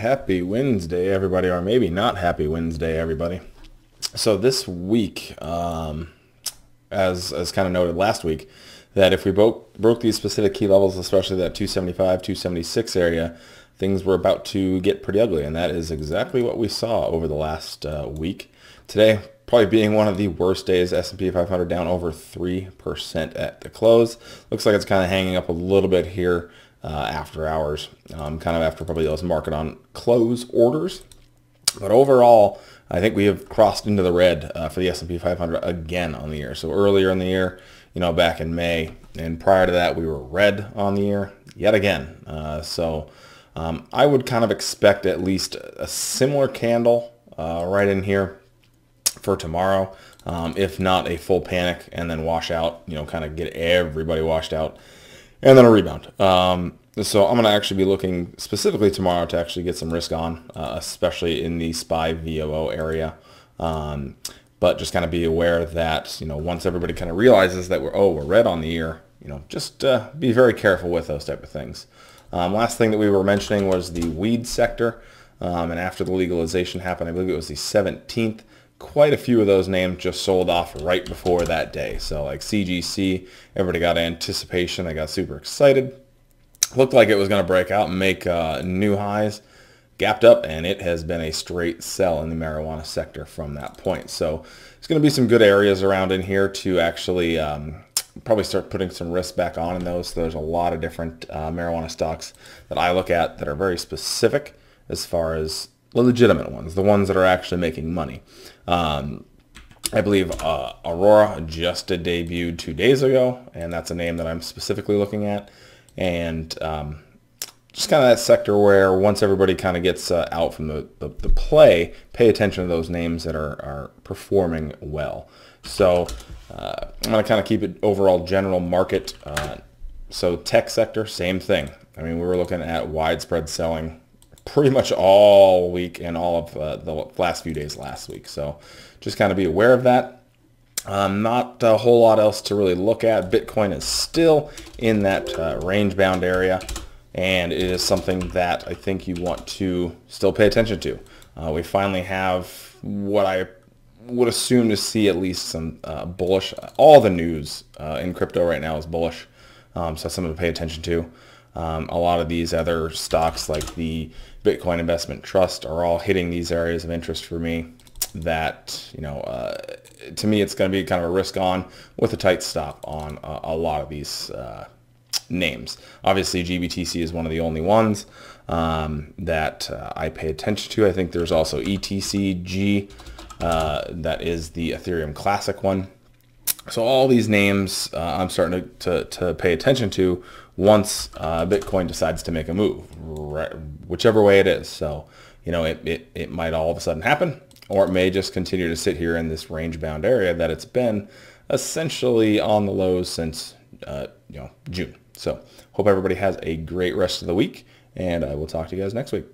Happy Wednesday, everybody, or maybe not happy Wednesday, everybody. So this week, as kind of noted last week, that if we broke these specific key levels, especially that 275, 276 area, things were about to get pretty ugly, and that is exactly what we saw over the last week. Today, probably being one of the worst days, S&P 500 down over 3% at the close. Looks like it's kind of hanging up a little bit here after hours, kind of after probably those market on close orders. But overall, I think we have crossed into the red for the S&P 500 again on the year. So earlier in the year, back in May, and prior to that, we were red on the year yet again. I would kind of expect at least a similar candle right in here for tomorrow, if not a full panic and then wash out, kind of get everybody washed out, and then a rebound. So I'm going to actually be looking specifically tomorrow to actually get some risk on, especially in the SPY VOO area. But just kind of be aware that, once everybody kind of realizes that we're red on the year, just be very careful with those type of things. Last thing that we were mentioning was the weed sector. And after the legalization happened, I believe it was the 17th, quite a few of those names just sold off right before that day. So like CGC, everybody got anticipation. They got super excited. Looked like it was going to break out and make new highs, gapped up, and it has been a straight sell in the marijuana sector from that point. So there's going to be some good areas around in here to actually probably start putting some risk back on in those. So there's a lot of different marijuana stocks that I look at that are very specific as far as the legitimate ones, the ones that are actually making money. I believe Aurora just debuted 2 days ago, and that's a name that I'm specifically looking at. And just kind of that sector where once everybody kind of gets out from the play, pay attention to those names that are performing well. So I'm going to kind of keep it overall general market. So tech sector, same thing. I mean, we were looking at widespread selling pretty much all week and all of the last few days last week. So just kind of be aware of that. Not a whole lot else to really look at. Bitcoin is still in that range-bound area, and it is something that I think you want to still pay attention to. We finally have what I would assume to see at least some bullish. All the news in crypto right now is bullish, so that's something to pay attention to. A lot of these other stocks like the Bitcoin Investment Trust are all hitting these areas of interest for me that, to me, it's going to be kind of a risk on with a tight stop on a lot of these names. Obviously, GBTC is one of the only ones that I pay attention to. I think there's also ETCG, that is the Ethereum Classic one. So all these names I'm starting to pay attention to once Bitcoin decides to make a move, right, whichever way it is. So, it might all of a sudden happen, or it may just continue to sit here in this range-bound area that it's been essentially on the lows since, June. So hope everybody has a great rest of the week, and I will talk to you guys next week.